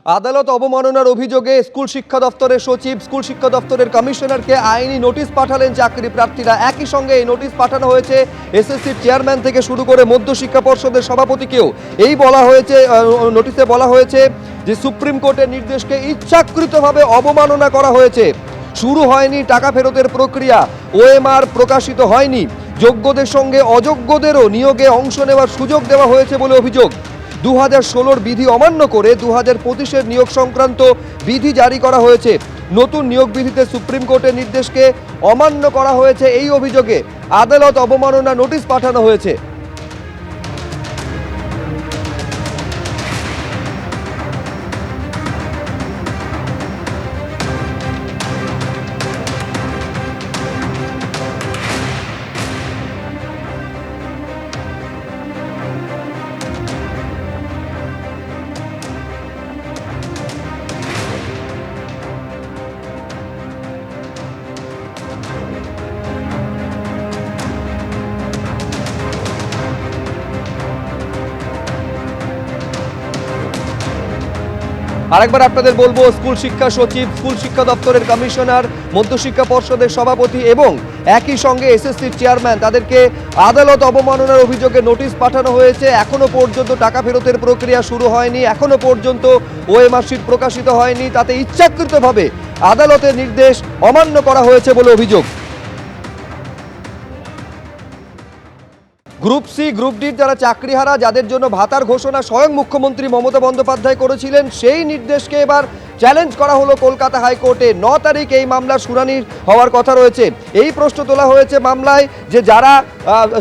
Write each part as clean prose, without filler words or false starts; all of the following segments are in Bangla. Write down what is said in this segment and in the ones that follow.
আদালত অবমাননার অভিযোগে স্কুল শিক্ষা দপ্তরের সচিব, স্কুল শিক্ষা দপ্তরের কমিশনারকে আইনি নোটিশ পাঠালেন চাকরি প্রার্থীরা। একই সঙ্গে এই নোটিশ পাঠানো হয়েছে এসএসসির চেয়ারম্যান থেকে শুরু করে মধ্য শিক্ষা পর্ষদের সভাপতিকেও। এই বলা হয়েছে, নোটিশে বলা হয়েছে যে সুপ্রিম কোর্টের নির্দেশকে ইচ্ছাকৃতভাবে অবমাননা করা হয়েছে। শুরু হয়নি টাকা ফেরতের প্রক্রিয়া, ওএমআর প্রকাশিত হয়নি, যোগ্যদের সঙ্গে অযোগ্যদেরও নিয়োগে অংশ নেওয়ার সুযোগ দেওয়া হয়েছে বলে অভিযোগ। 2016 বিধি অমান্য করে 2025 নিয়োগ সংক্রান্ত বিধি জারি করা হয়েছে। নতুন নিয়োগ বিধিতে সুপ্রিম কোর্টের নির্দেশকে অমান্য করা হয়েছে। এই অভিযোগে আদালত অবমাননা নোটিশ পাঠানো হয়েছে। আরেকবার আপনাদের বলবো, স্কুল শিক্ষা সচিব, স্কুল শিক্ষা দপ্তরের কমিশনার, মধ্যশিক্ষা পর্ষদের সভাপতি এবং একই সঙ্গে এসএসসির চেয়ারম্যান, তাদেরকে আদালত অবমাননার অভিযোগে নোটিশ পাঠানো হয়েছে। এখনো পর্যন্ত টাকা ফেরতের প্রক্রিয়া শুরু হয়নি, এখনো পর্যন্ত ওএমআর শিট প্রকাশিত হয়নি। তাতে ইচ্ছাকৃতভাবে আদালতের নির্দেশ অমান্য করা হয়েছে বলে অভিযোগ। গ্রুপ সি, গ্রুপ ডির যারা চাকরিহারা, যাদের জন্য ভাতার ঘোষণা স্বয়ং মুখ্যমন্ত্রী মমতা বন্দ্যোপাধ্যায় করেছিলেন, সেই নির্দেশকে এবার চ্যালেঞ্জ করা হলো কলকাতা হাইকোর্টে। 9 তারিখ এই মামলার শুনানি হওয়ার কথা রয়েছে। এই প্রশ্ন তোলা হয়েছে মামলায় যে যারা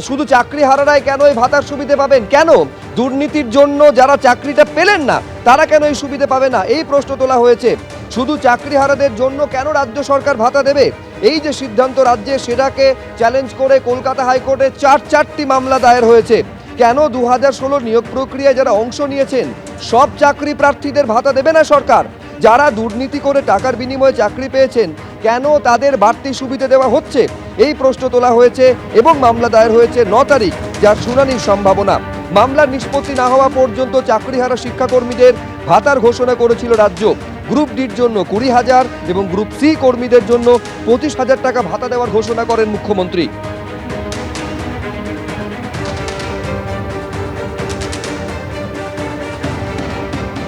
শুধু চাকরিহারারাই কেন এই ভাতার সুবিধে পাবেন, কেন দুর্নীতির জন্য যারা চাকরিটা পেলেন না তারা কেন এই সুবিধে পাবে না, এই প্রশ্ন তোলা হয়েছে। শুধু চাকরিহারাদের জন্য কেন রাজ্য সরকার ভাতা দেবে, এই যে সিদ্ধান্ত রাজ্যে, সেটাকে চ্যালেঞ্জ করে কলকাতা হাইকোর্টে 4টি মামলা দায়ের হয়েছে। কেন 2016 নিয়োগ প্রক্রিয়ায় যারা অংশ নিয়েছেন সব চাকরি প্রার্থীদের ভাতা দেবে না সরকার? যারা দুর্নীতি করে টাকার বিনিময়ে চাকরি পেয়েছেন কেন তাদের বাড়তি সুবিধা দেওয়া হচ্ছে, এই প্রশ্ন তোলা হয়েছে এবং মামলা দায়ের হয়েছে 9 তারিখ, যার শুনানির সম্ভাবনা। মামলার নিষ্পত্তি না হওয়া পর্যন্ত চাকরিহারা শিক্ষাকর্মীদের ভাতার ঘোষণা করেছিল রাজ্য। গ্রুপ ডির জন্য 20,000 এবং গ্রুপ সি কর্মীদের জন্য 25,000 টাকা ভাতা দেওয়ার ঘোষণা করেন মুখ্যমন্ত্রী।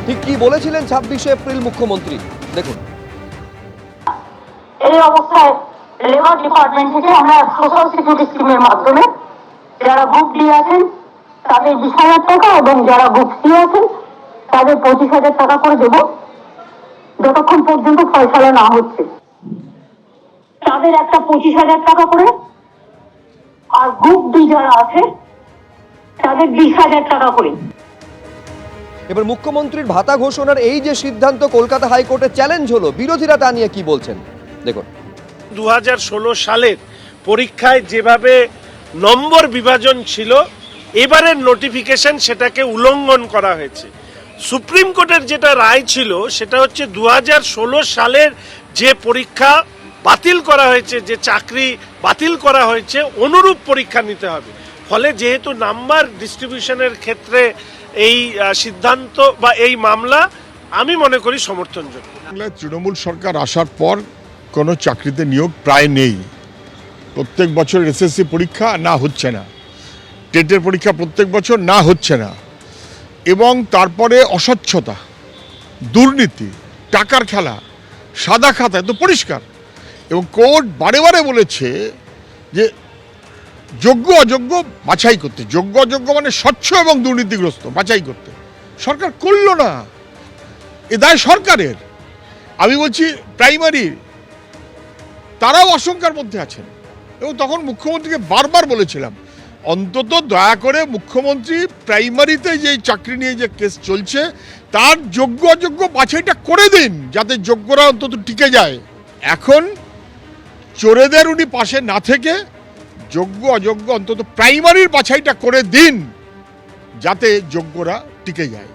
ঠিক কি বলেছিলেন 26 এপ্রিল মুখ্যমন্ত্রী, দেখুন। এই অবস্থায় লেবার ডিপার্টমেন্ট থেকে আমরা সোশ্যাল সিকিউরিটি স্কিমের মাধ্যমে যারা গ্রুপ ডি আছেন তাদের 20,000 টাকা এবং যারা গ্রুপ সি আছেন তাদের 25,000 টাকা করে দেব, যতক্ষণ পর্যন্ত ফয়সালা না হচ্ছে। তাদের একটা 25,000 টাকা করে, আর গ্রুপ ডি যারা আছে তাদের 20,000 টাকা করে। এবার মুখ্যমন্ত্রীর ভাতা ঘোষণার এই যে সিদ্ধান্ত কলকাতা হাইকোর্টে চ্যালেঞ্জ হলো, বিরোধীরা তা নিয়ে কি বলছেন দেখুন। 2016 সালের পরীক্ষায় যেভাবে নম্বর বিভাজন ছিল, এবারের নোটিফিকেশন সেটাকে উল্লঙ্ঘন করা হয়েছে। সুপ্রিম কোর্টের যেটা রায় ছিল সেটা হচ্ছে 2016 সালের যে পরীক্ষা বাতিল করা হয়েছে, যে চাকরি বাতিল করা হয়েছে, অনুরূপ পরীক্ষা নিতে হবে। ফলে যেহেতু নাম্বার ডিস্ট্রিবিউশনের ক্ষেত্রে এই সিদ্ধান্ত বা এই মামলা আমি মনে করি সমর্থনযোগ্য। বাংলায় তৃণমূল সরকার আসার পর কোনো চাকরিতে নিয়োগ প্রায় নেই। প্রত্যেক বছর এসএসসি পরীক্ষা না হচ্ছে না, টেটের পরীক্ষা প্রত্যেক বছর না হচ্ছে না, এবং তারপরে অস্বচ্ছতা, দুর্নীতি, টাকার খেলা, সাদা খাতা এত পরিষ্কার। এবং কোর্ট বারে বারে বলেছে যে যোগ্য অযোগ্য বাছাই করতে, যোগ্য অযোগ্য মানে স্বচ্ছ এবং দুর্নীতিগ্রস্ত বাছাই করতে। সরকার করল না, এ দায় সরকারের। আমি বলছি প্রাইমারি, তারাও আশঙ্কার মধ্যে আছেন। এবং তখন মুখ্যমন্ত্রীকে বারবার বলেছিলাম, অন্তত দয়া করে মুখ্যমন্ত্রী প্রাইমারিতে যে চাকরি নিয়ে যে কেস চলছে তার যোগ্য অযোগ্য বাছাইটা করে দিন, যাতে যোগ্যরা অন্তত টিকে যায়। এখন চোরেদের উনি পাশে না থেকে যোগ্য অযোগ্য অন্তত প্রাইমারির বাছাইটা করে দিন, যাতে যোগ্যরা টিকে যায়।